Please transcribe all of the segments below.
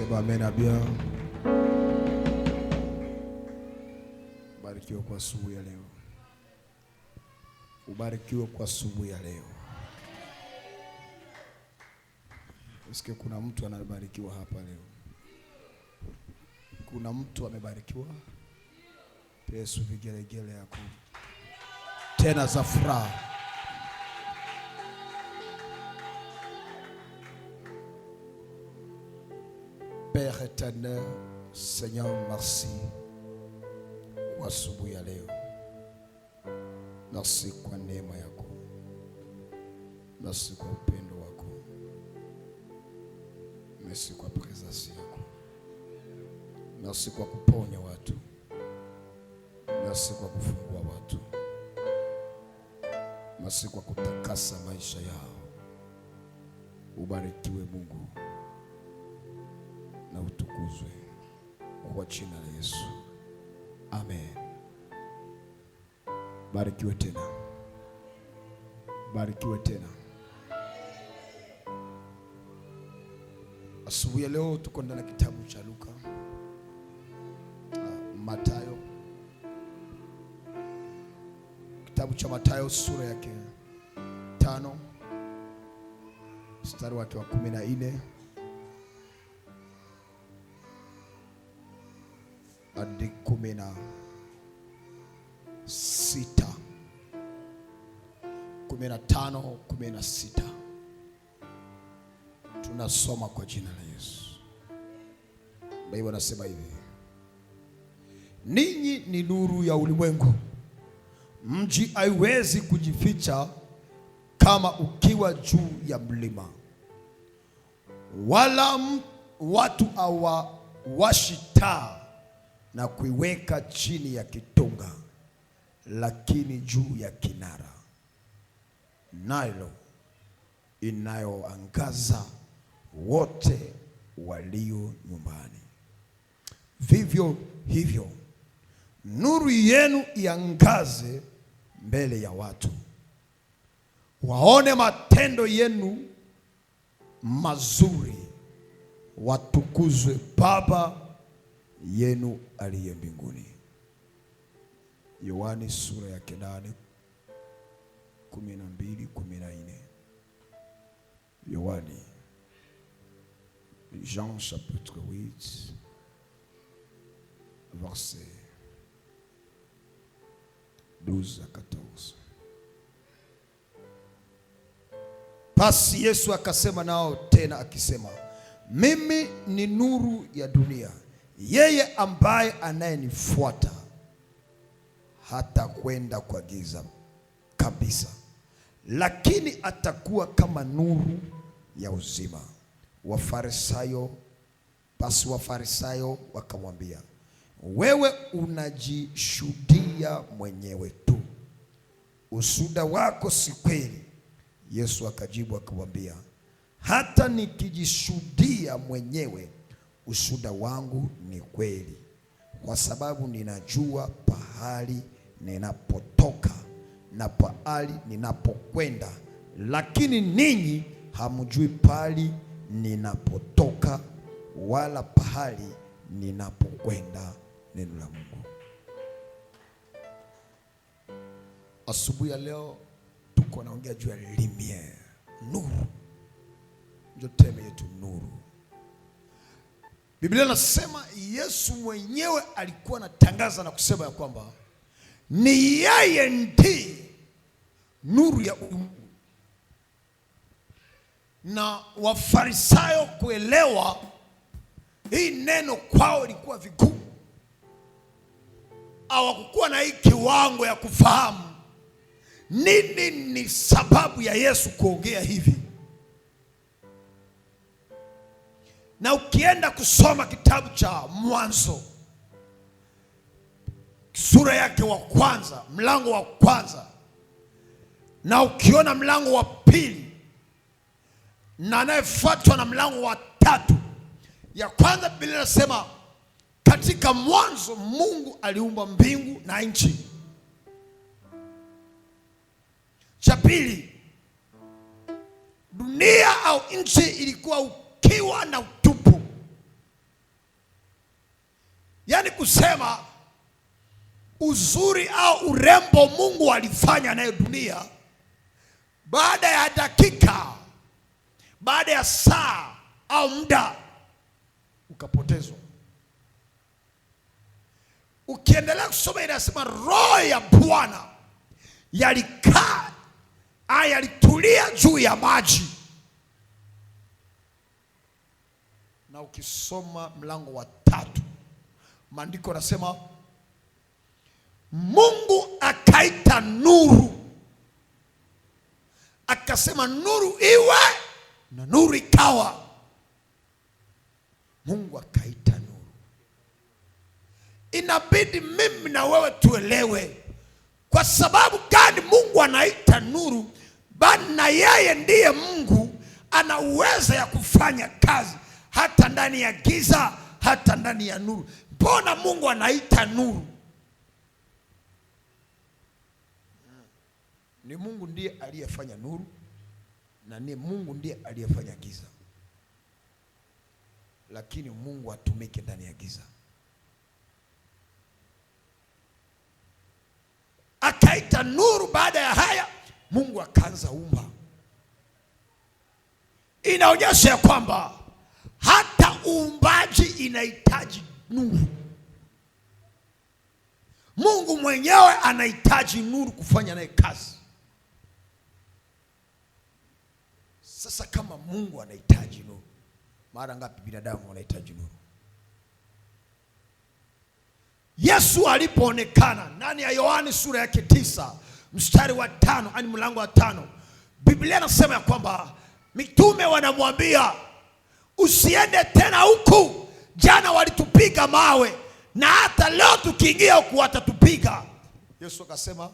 Sema amen abia. Barikiwe kwa asubuhi ya leo. Ubarikiwe kwa asubuhi ya leo. Usikie kuna mtu anabarikiwa hapa leo. Kuna mtu amebarikiwa. Yesu vigelegele yako. Tena za furaha. Père éternel, Seigneur, merci kwa asubuhi ya leo. Merci kwa neema yako. Merci kwa upendo wako. Merci kwa presence yako. Merci kwa kuponya watu. Merci kwa kufungua watu. Merci kwa kutakasa maisha yao. Ubarikiwe Mungu na utukuzwe kwa jina la Yesu. Amen. Barikiwe tena. Barikiwe tena. Asubuhi ya leo tuko ndani ya kitabu cha Luka, Mathayo. Kitabu cha Mathayo sura yake 5 mstari wake wa 14 hadi 16. 15, 16. Tunasoma kwa jina la Yesu. Biblia inasema hivi: ninyi ni nuru ya ulimwengu. Mji haiwezi kujificha kama ukiwa juu ya mlima, wala watu hawawashi taa na kuiweka chini ya kitunga, lakini juu ya kinara, nayo inayoangaza wote walio nyumbani. Vivyo hivyo nuru yenu iangaze mbele ya watu, waone matendo yenu mazuri, watukuzwe Baba yenu aliye mbinguni. Yohani sura ya 8 12-14. Yohani, Jean chapitre 8 verset 12-14. Basi Yesu akasema nao tena akisema, mimi ni nuru ya dunia. Yeye ambaye anayenifuata hata kwenda kwa giza kabisa, lakini atakuwa kama nuru ya uzima. Basi Wafarisayo wakamwambia, wewe unajishuhudia mwenyewe tu, ushuhuda wako si kweli. Yesu akajibu akamwambia, hata nikijishuhudia mwenyewe, ushuhuda wangu ni kweli, kwa sababu ninajua pahali ninapotoka na pahali ninapokwenda, lakini ninyi hamjui pahali ninapotoka wala pahali ninapokwenda. Neno la Mungu. Asubuhi ya leo tuko naongea juu ya lumiere, nuru. Ndio teme yetu, nuru. Biblia inasema Yesu mwenyewe alikuwa anatangaza na kusema ya kwamba ni yeye ndiye nuru ya ulimwengu. Na Wafarisayo kuelewa hii neno kwao ilikuwa vigumu. Hawakuwa na hii kiwango ya kufahamu nini ni sababu ya Yesu kuongea hivi. Na ukienda kusoma kitabu cha Mwanzo sura yake wa kwanza, mlango wa kwanza, na ukiona mlango wa pili na anayefuatwa na mlango wa 3, ya kwanza Biblia inasema katika mwanzo Mungu aliumba mbingu na nchi. Cha pili, dunia au nchi ilikuwa ukiwa na utupu, kusema uzuri au urembo Mungu alifanya nayo dunia, baada ya dakika, baada ya saa au muda ukapotezwa. Ukiendelea kusoma inasema roho ya Bwana yalikaa, yalitulia juu ya maji. Na ukisoma mlango wa 3, maandiko yanasema Mungu akaita nuru, akasema nuru iwe, na nuru ikawa. Mungu akaita nuru. Inabidi mimi na wewe tuelewe kwa sababu gani Mungu anaita nuru, bali na yeye ndiye Mungu, ana uwezo ya kufanya kazi hata ndani ya giza, hata ndani ya nuru. Mbona Mungu anaita nuru? Ni Mungu ndiye aliyefanya nuru, na ni Mungu ndiye aliyefanya giza. Lakini Mungu atumike ndani ya giza. Akaita nuru. Baada ya haya Mungu akaanza umba. Inaonyesha ya kwamba hata uumbaji inahitaji nuru. Mungu mwenyewe anahitaji nuru kufanya naye kazi. Sasa kama Mungu anahitaji nuru, mara ngapi binadamu wanahitaji nuru? Yesu alipoonekana ndani ya Yohana sura yake 9 mstari wa 5 hadi mlango wa 5, Biblia inasema ya kwamba mitume wanamwambia usiende tena huku, jana walitupiga mawe na hata leo tukiingia huku watatupiga. Yesu akasema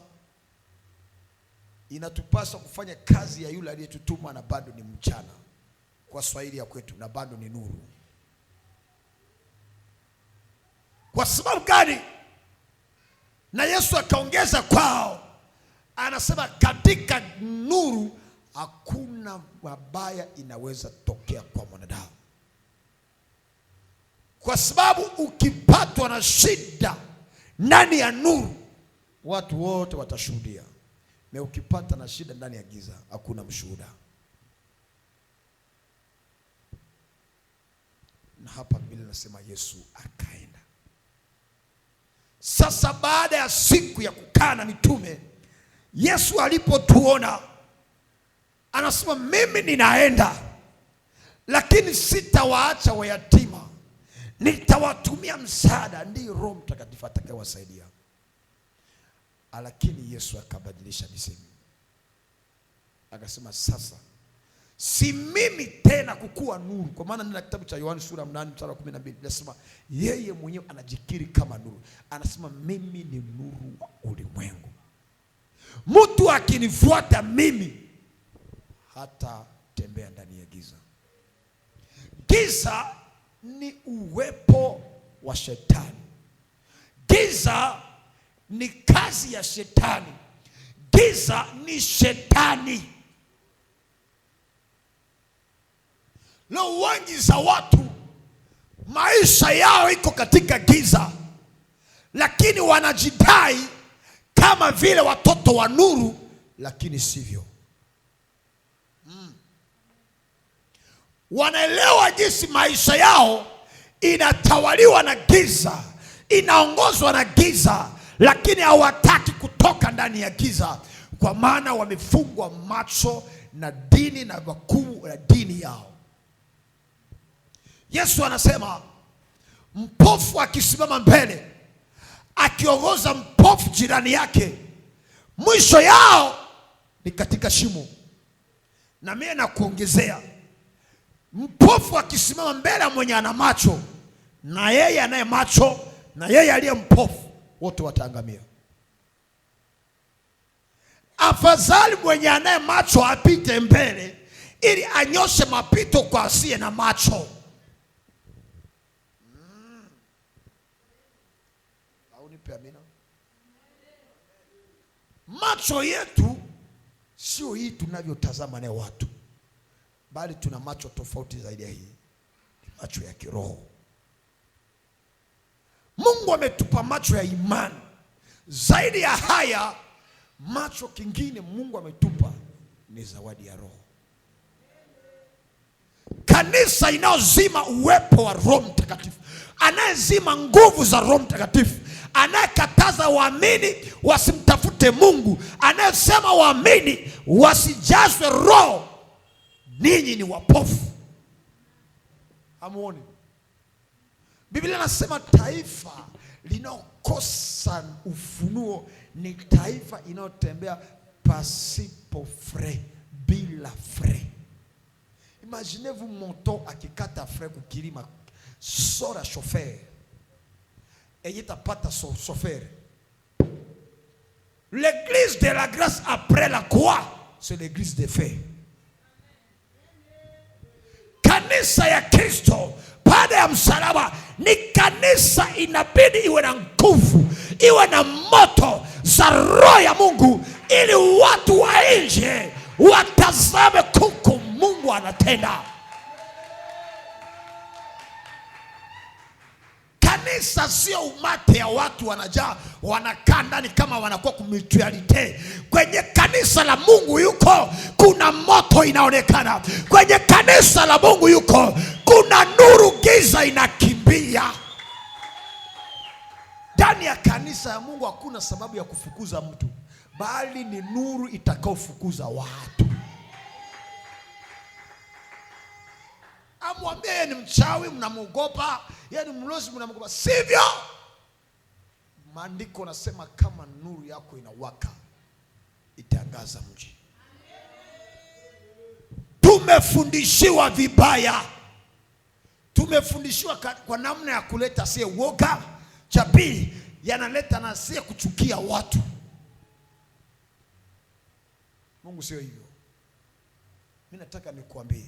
inatupasa kufanya kazi ya yule aliyetutuma, na bado ni mchana, kwa Swahili ya kwetu, na bado ni nuru. Kwa sababu gani? Na Yesu akaongeza kwao, anasema katika nuru hakuna mabaya inaweza tokea kwa mwanadamu. Kwa sababu ukipatwa na shida ndani ya nuru, watu wote watashuhudia. Na ukipata na shida ndani ya giza, hakuna mshuhuda. Na hapa Biblia inasema Yesu akaenda. Sasa baada ya siku ya kukaa na mitume, Yesu alipotuona anasema mimi ninaenda, lakini sitawaacha wayatima, nitawatumia msaada, ndiye Roho Mtakatifu atakayewasaidia. Lakini Yesu akabadilisha disemi, akasema sasa si mimi tena kukuwa nuru. Kwa maana nina kitabu cha Yohana sura 8 mstari wa 12 nasema yeye mwenyewe anajikiri kama nuru, anasema mimi ni nuru wa ulimwengu, mtu akinifuata mimi hata tembea ndani ya giza. Giza ni uwepo wa shetani. Giza ni kazi ya shetani. Giza ni shetani. Leo wengi za watu maisha yao iko katika giza, lakini wanajidai kama vile watoto wa nuru, lakini sivyo. Wanaelewa jinsi maisha yao inatawaliwa na giza, inaongozwa na giza, lakini hawataki kutoka ndani ya giza, kwa maana wamefungwa macho na dini na wakuu ya dini yao. Yesu anasema mpofu akisimama mbele akiongoza mpofu jirani yake, mwisho yao ni katika shimo. Na mimi nakuongezea, mpofu akisimama mbele ya mwenye ana macho, na yeye anaye macho na yeye aliye mpofu, wote wataangamia. Afadhali mwenye anaye macho apite mbele ili anyoshe mapito kwa asiye na macho. Amina. Macho yetu sio hii tunavyotazama na watu, bali tuna macho tofauti zaidi ya hii. Ni macho ya kiroho. Mungu ametupa macho ya imani. Zaidi ya haya, macho kingine Mungu ametupa ni zawadi ya Roho. Kanisa inayozima uwepo wa Roho Mtakatifu, anayezima nguvu za Roho Mtakatifu, anayekataza waamini wasimtafute Mungu, anayesema waamini wasijazwe Roho, ninyi ni wapofu. Hamuoni? Biblia inasema taifa linaokosa ufunuo ni taifa inayotembea pasipo frais, bila frais. Imaginez-vous moto akikata frais kukilima, sora chauffeur et tapata chauffeur. L'église de la grâce après la croix, c'est l'église de feu. Kanisa ya Kristo baada ya msalaba ni kanisa inabidi iwe na nguvu, iwe na moto za Roho ya Mungu, ili watu wa nje watazame kuko Mungu anatenda. Kanisa sio umate ya watu wanajaa wanakaa ndani kama wanakuwa kumitualite. Kwenye kanisa la Mungu yuko kuna moto inaonekana. Kwenye kanisa la Mungu yuko kuna nuru, giza inakimbia. Ndani ya kanisa ya Mungu hakuna sababu ya kufukuza mtu, bali ni nuru itakaofukuza watu. Amwambie ni mchawi mnamuogopa, yani mlozi mnamuogopa, sivyo? Maandiko nasema kama nuru yako inawaka itangaza mji. Tumefundishiwa vibaya. Tumefundishiwa kwa namna ya kuleta sie woga. Cha pili, yanaleta na sie kuchukia watu. Mungu sio hivyo. Mimi nataka nikuambie,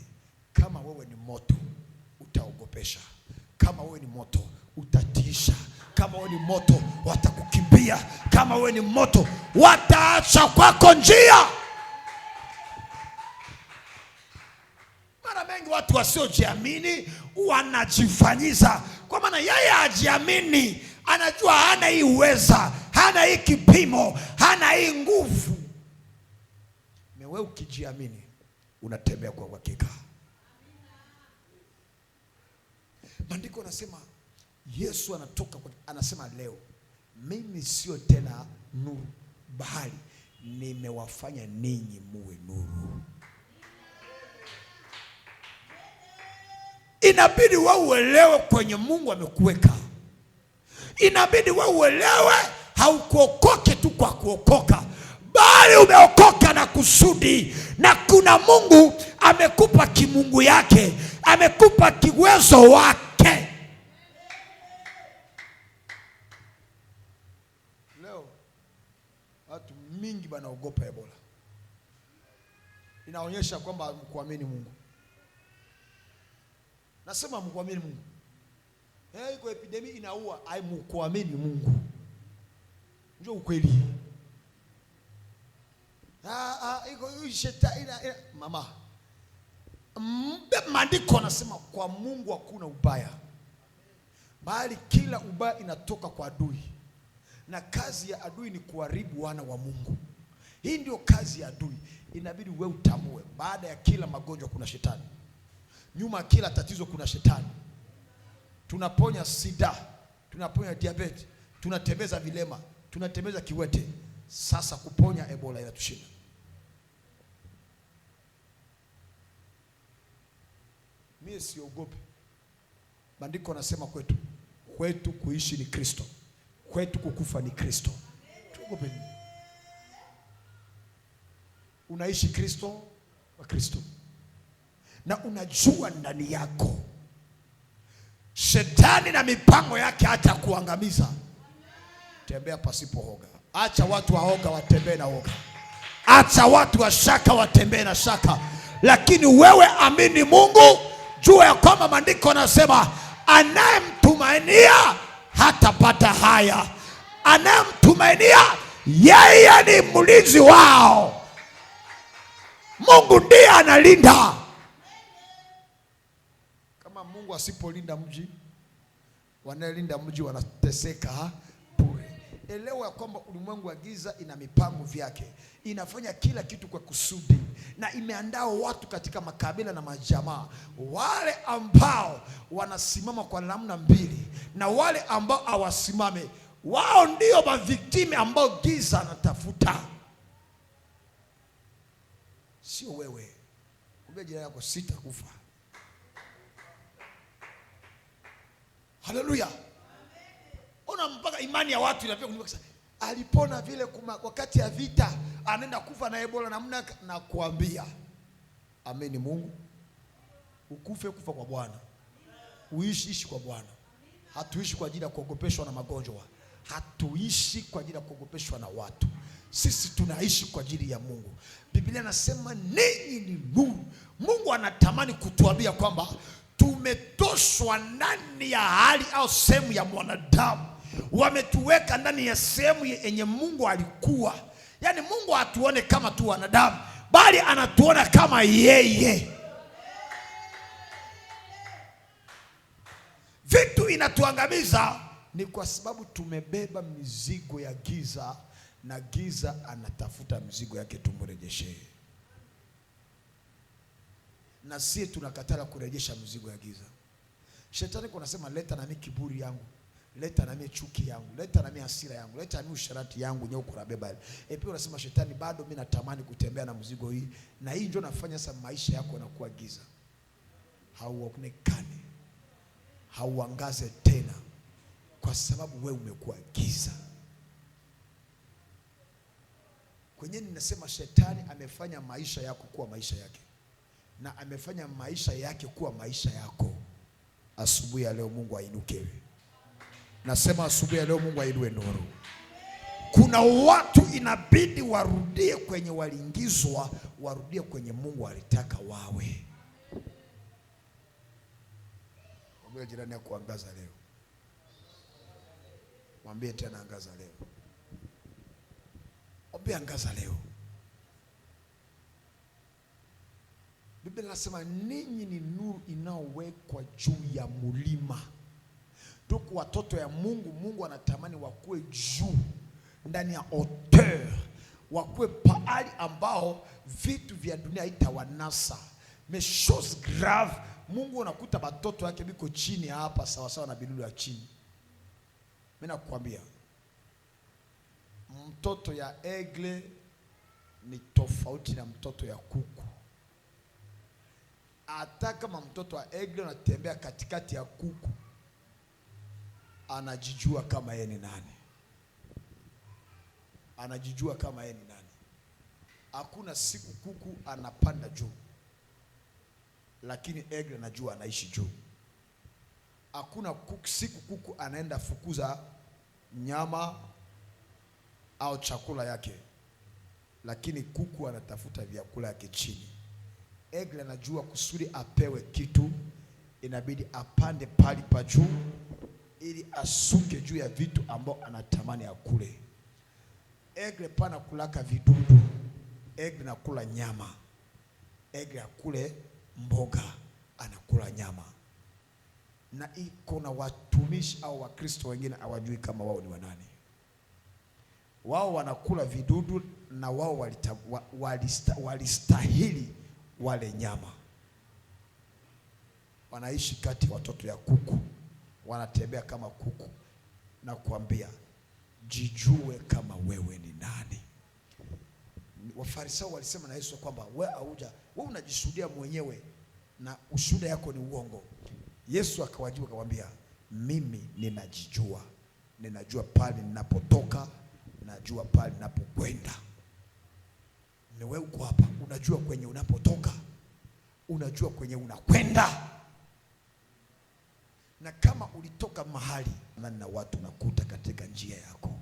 kama wewe ni moto utaogopesha. Kama wewe ni moto utatisha. Kama wewe ni moto watakukimbia. Kama wewe ni moto wataacha kwako njia. Mara mengi watu wasiojiamini wanajifanyiza, kwa maana yeye hajiamini, anajua hana hii uweza, hana hii kipimo, hana hii nguvu. Wewe ukijiamini unatembea kwa uhakika. Maandiko yanasema Yesu anatoka anasema leo mimi sio tena nuru, bali nimewafanya ninyi muwe nuru. Inabidi wewe uelewe kwenye Mungu amekuweka. Inabidi wewe uelewe haukuokoke tu kwa kuokoka, bali umeokoka na kusudi, na kuna Mungu amekupa kimungu yake, amekupa kiwezo wake. Leo watu mingi wanaogopa Ebola. Inaonyesha kwamba mkuamini Mungu. Nasema mkuamini Mungu. Iko epidemi inaua, ai mkuamini Mungu. Njoo ukweli. Iko shetani mama. Maandiko nasema kwa Mungu hakuna ubaya, bali kila ubaya inatoka kwa adui, na kazi ya adui ni kuharibu wana wa Mungu. Hii ndio kazi ya adui. Inabidi wewe utambue, baada ya kila magonjwa kuna shetani. Nyuma kila tatizo kuna shetani. Tunaponya sida, tunaponya diabetes, tunatembeza vilema, tunatembeza kiwete. Sasa kuponya Ebola inatushinda. Mimi siogope. Maandiko nasema kwetu kuishi ni Kristo, kwetu kukufa ni Kristo. Tuogope nini? Unaishi Kristo wa Kristo, na unajua ndani yako shetani na mipango yake hata kuangamiza. Tembea pasipo hoga. Acha watu waoga watembee na hoga. Acha watu wa shaka watembee na shaka. Lakini wewe amini Mungu, jua ya kwamba maandiko yanasema anayemtumainia hatapata haya. Anayemtumainia yeye ni mlinzi wao. Mungu ndiye analinda. Kama Mungu asipolinda mji, wanaolinda mji wanateseka bure. Elewa ya kwamba ulimwengu wa giza ina mipango vyake, inafanya kila kitu kwa kusudi, na imeandaa watu katika makabila na majamaa, wale ambao wanasimama kwa namna mbili na wale ambao hawasimame. Wao ndio maviktimi ambao giza anatafuta, sio wewe. Kumbe jirani yako sitakufa. Haleluya. Ona mpaka imani ya watu inafika kunyuka. Alipona vile wakati ya vita, anaenda kufa na Ebola namna, na kuambia ameni Mungu, ukufe kufa kwa Bwana, uishi kwa Bwana. Hatuishi kwa ajili ya kuogopeshwa na magonjwa, hatuishi kwa ajili ya kuogopeshwa na watu. Sisi tunaishi kwa ajili ya Mungu. Biblia nasema ninyi ni nuru. Mungu anatamani kutuambia kwamba tumetoshwa ndani ya hali au sehemu ya mwanadamu, wametuweka ndani ya sehemu yenye Mungu alikuwa. Yaani Mungu hatuone kama tu wanadamu, bali anatuona kama yeye. Vitu inatuangamiza ni kwa sababu tumebeba mizigo ya giza, na giza anatafuta mizigo yake tumrejeshe. Na sisi tunakataa kurejesha mizigo ya giza. Shetani kunasema leta na mimi kiburi yangu, leta na mimi chuki yangu, leta na mimi hasira yangu, leta na mimi usharati yangu nyoko na beba. Pia unasema shetani, bado mimi natamani kutembea na mzigo hii, na hii ndio nafanya sasa maisha yako yanakuwa giza. Hauonekani, hauangaze tena, kwa sababu wewe umekuwa giza. Kwenye ninasema shetani amefanya maisha yako kuwa maisha yake, na amefanya maisha yake kuwa maisha yako. Asubuhi ya leo Mungu ainuke. Nasema asubuhi ya leo Mungu ainue nuru. Kuna watu inabidi warudie kwenye waliingizwa, warudie kwenye Mungu alitaka wawe. Mwambie jirani yako angaza leo. Mwambie tena angaza leo. Mwambie angaza leo. Biblia inasema ninyi ni nuru inaowekwa juu ya mulima. Tuko watoto ya Mungu. Mungu anatamani wakue juu, ndani ya hauteur, wakue pahali ambao vitu vya dunia haitawanasa. Mais chose grave, Mungu anakuta watoto wake biko chini hapa sawa sawa na bilulu ya chini. Mimi nakwambia mtoto ya egle ni tofauti na mtoto ya kuku. Hata kama mtoto wa egle anatembea katikati ya kuku, anajijua kama yeye ni nani. Anajijua kama yeye ni nani. Hakuna siku kuku anapanda juu, lakini egle anajua anaishi juu. Hakuna siku kuku anaenda fukuza nyama au chakula yake, lakini kuku anatafuta vyakula yake chini. Egle anajua kusudi apewe kitu, inabidi apande pali pa juu ili asuke juu ya vitu ambao anatamani akule. Egle pana kulaka vidudu, egle nakula nyama. Egle akule mboga, anakula nyama. Na iko na watumishi au Wakristo wengine hawajui kama wao ni wanani. Wao wanakula vidudu, na wao walistahili wale nyama. Wanaishi kati ya watoto ya kuku, wanatembea kama kuku. Na kuambia jijue kama wewe ni nani. Wafarisayo walisema na Yesu kwamba wewe unajishuhudia mwenyewe na ushuhuda yako ni uongo. Yesu akawajibu akamwambia, mimi ninajijua. Ninajua pale ninapotoka, najua pale ninapokwenda. Ni wewe uko hapa, unajua kwenye unapotoka, unajua kwenye unakwenda. Na kama ulitoka mahali na watu nakuta katika njia yako,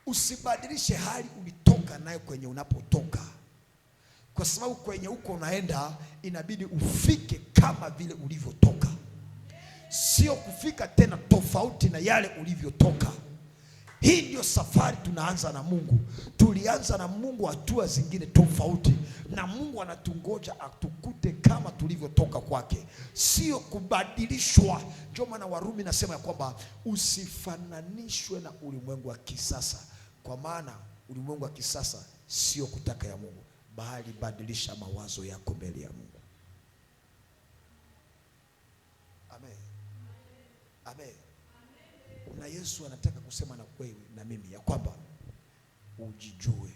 usibadilishe hali ulitoka nayo kwenye unapotoka, kwa sababu kwenye uko unaenda inabidi ufike kama vile ulivyotoka, sio kufika tena tofauti na yale ulivyotoka. Hii ndio safari tunaanza na Mungu. Tulianza na Mungu hatua zingine tofauti, na Mungu anatungoja atukute kama tulivyotoka kwake, sio kubadilishwa. Ndio maana Warumi nasema ya kwamba usifananishwe na ulimwengu wa kisasa, kwa maana ulimwengu wa kisasa sio kutaka ya Mungu, bali badilisha mawazo yako mbele ya Mungu. Amen. Amen. Na Yesu anataka kusema na wewe na mimi ya kwamba ujijue.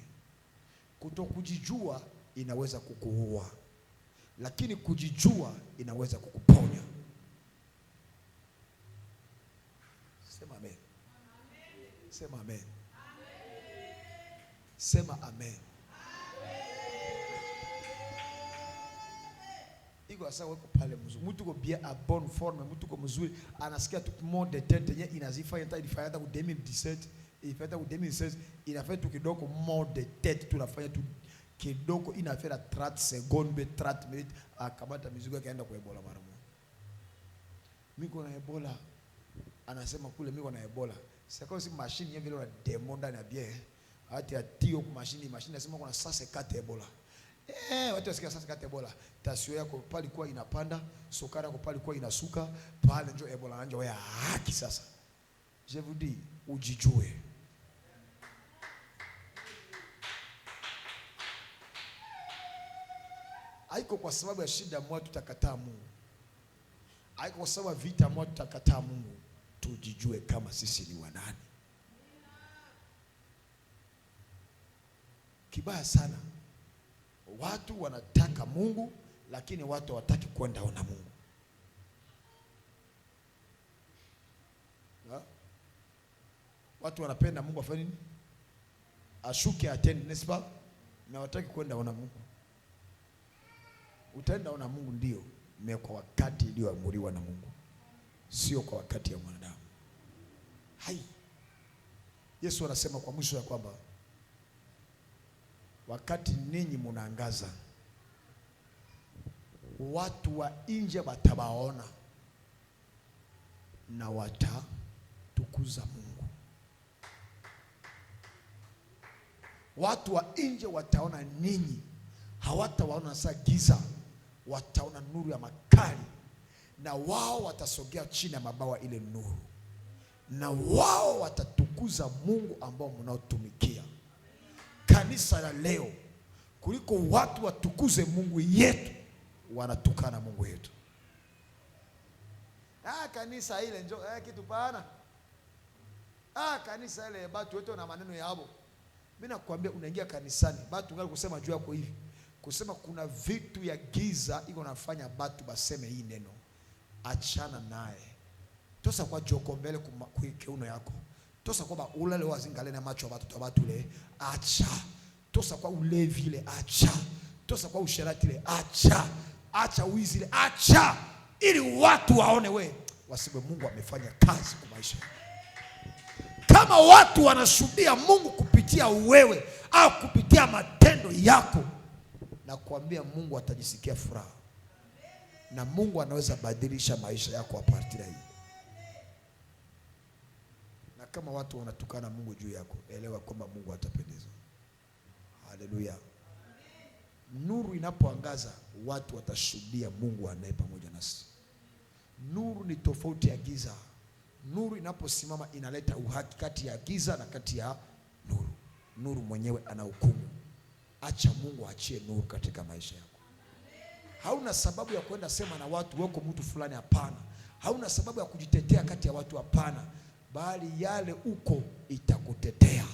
Kutokujijua inaweza kukuua, lakini kujijua inaweza kukuponya. Sema amen. Sema amen. Sema amen. Iko asa weko pale mzuri. Mtu ko bien a bonne forme, mtu ko mzuri, anasikia tu monde de tête yenye inazifanya hata ilifanya hata ku 2017, ilifanya ku 2016, inafanya tu kidogo monde de tête tunafanya tu kidogo, inafanya 30 secondes, 30 minutes akamata mizigo akaenda kwa Ebola mara moja. Miko na Ebola, anasema kule miko na Ebola. Sasa si machine yenyewe ile demonda na bien. Hati atio kwa machine nasema kuna sasa kata Ebola. Watu wasikia sasa kata Ebola. Tasio yako pale kwa inapanda, sukari yako pale kwa inasuka, pale ndio Ebola anja wewe haki sasa. Je vous dis, ujijue. Haiko kwa sababu ya shida moja tutakataa Mungu. Haiko kwa sababu vita moja tutakataa Mungu. Tujijue kama sisi ni wanani. Kibaya sana, watu wanataka Mungu lakini watu hawataki kwenda ona Mungu. Watu wanapenda Mungu afanye nini? Ashuke atende, nespa, na wataki kwenda ona Mungu. Utaenda ona Mungu ndio, kwa wakati iliyoamuriwa na Mungu, sio kwa wakati ya mwanadamu. Hai. Yesu anasema kwa mwisho ya kwamba wakati ninyi munaangaza, watu wa nje watawaona na watatukuza Mungu. Watu wa nje wataona ninyi, hawatawaona sasa giza, wataona nuru ya makali, na wao watasogea chini ya mabawa ile nuru, na wao watatukuza Mungu ambao mnaotumikia. Kanisa la leo, kuliko watu watukuze Mungu yetu, wanatukana Mungu yetu. Kanisa ile njo kitu bana. Kanisa ile watu wote na maneno yao. Mimi nakwambia unaingia kanisani, watu ngali kusema juu yako hivi. Kusema kuna vitu ya giza iko nafanya watu baseme hii neno. Achana naye. Tosa kwa joko mbele kuikiuno yako. Tosa kwa ulale wazingale na macho watu watu le, acha. Tosa kwa ulevi le, acha. Tosa kwa usherati le, acha. Acha wizi le, acha. Ili watu waone we, wasibe Mungu amefanya kazi kwa maisha. Kama watu wanashuhudia Mungu kupitia wewe au kupitia matendo yako, na kuambia Mungu atajisikia furaha. Na Mungu anaweza badilisha maisha yako a partir hii. Na kama watu wanatukana Mungu juu yako, elewa kwamba Mungu atapendezwa. Haleluya. Nuru inapoangaza, watu watashuhudia Mungu anaye pamoja nasi. Nuru ni tofauti ya giza. Nuru inaposimama inaleta uhaki kati ya giza na kati ya nuru. Nuru mwenyewe anahukumu. Acha Mungu achie nuru katika maisha yako. Hauna sababu ya kwenda sema na watu wako mtu fulani, hapana. Hauna sababu ya kujitetea kati ya watu, hapana. Bali yale uko itakutetea.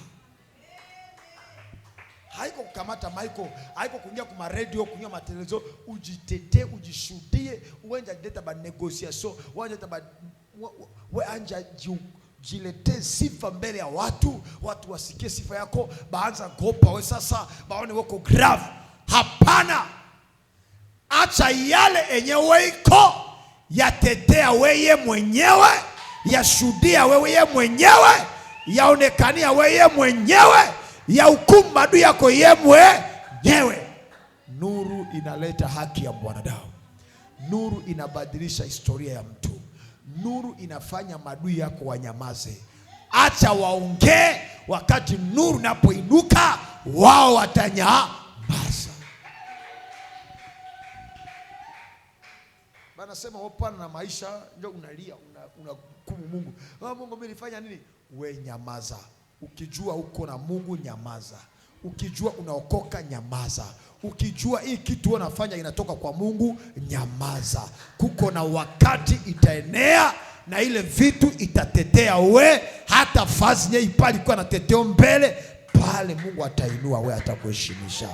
Haiko kukamata maiko, haiko kuingia kwa radio, kuingia kwa television, ujitetee, ujishuhudie, uende deta ba negotiation, uende deta ba anja jilete sifa mbele ya watu, watu wasikie sifa yako, baanza gopa we sasa, baone wako grave. Hapana. Acha yale enyewe iko, yatetea weye mwenyewe, yashuhudia wewe mwenyewe, yaonekania wewe mwenyewe, ya hukumu maadui yako mwenyewe. Nuru inaleta haki ya mwanadamu. Nuru inabadilisha historia ya mtu. Nuru inafanya maadui yako wanyamaze. acha waongee. Wakati nuru inapoinuka, wao watanyamaza. Bana sema hapana na maisha, ndio unalia, unahukumu Mungu. Mungu mimi nilifanya nini? We nyamaza. Ukijua uko na Mungu, nyamaza. Ukijua unaokoka, nyamaza. Ukijua hii kitu unafanya inatoka kwa Mungu, nyamaza. Kuko na wakati itaenea na ile vitu itatetea we, hata fazi nye ipali kwa nateteo mbele, pale Mungu atainua we, atakuheshimisha.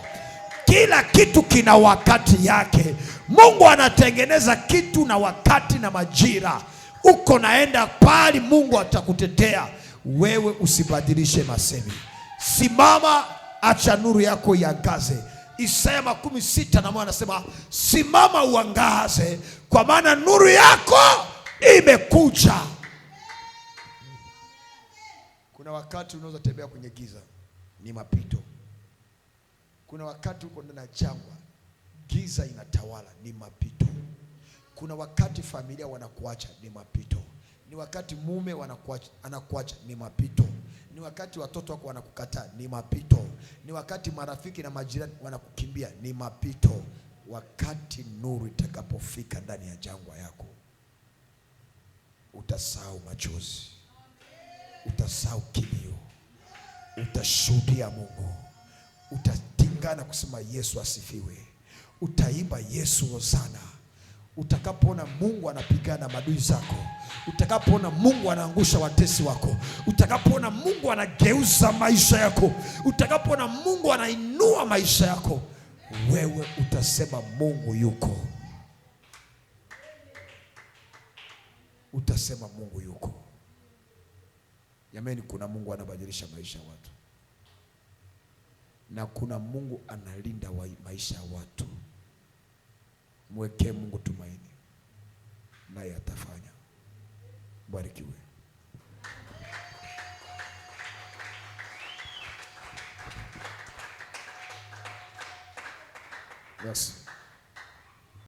Kila kitu kina wakati yake. Mungu anatengeneza kitu na wakati na majira. Uko naenda pali, Mungu atakutetea wewe. Usibadilishe masemi, simama, acha nuru yako iangaze. Isaya 16:1 anasema simama uangaze, kwa maana nuru yako imekuja. Kuna wakati unaweza tembea kwenye giza, ni mapito. Kuna wakati uko ndani ya jangwa, giza inatawala, ni mapito. Kuna wakati familia wanakuacha, ni mapito. Ni wakati mume anakuacha, ni mapito. Ni wakati watoto wako wanakukataa, ni mapito. Ni wakati marafiki na majirani wanakukimbia, ni mapito. Wakati nuru itakapofika ndani ya jangwa yako, utasahau machozi, utasahau kilio, utashuhudia Mungu, utatingana kusema Yesu asifiwe, utaimba Yesu hosana. Utakapoona Mungu anapigana maadui zako, utakapoona Mungu anaangusha watesi wako, utakapoona Mungu anageuza maisha yako, utakapoona Mungu anainua maisha yako, wewe utasema Mungu yuko. Utasema Mungu yuko. Jamani, kuna Mungu anabadilisha maisha ya watu, na kuna Mungu analinda maisha ya watu. Mwekee Mungu tumaini, naye atafanya. Barikiwe. Yes.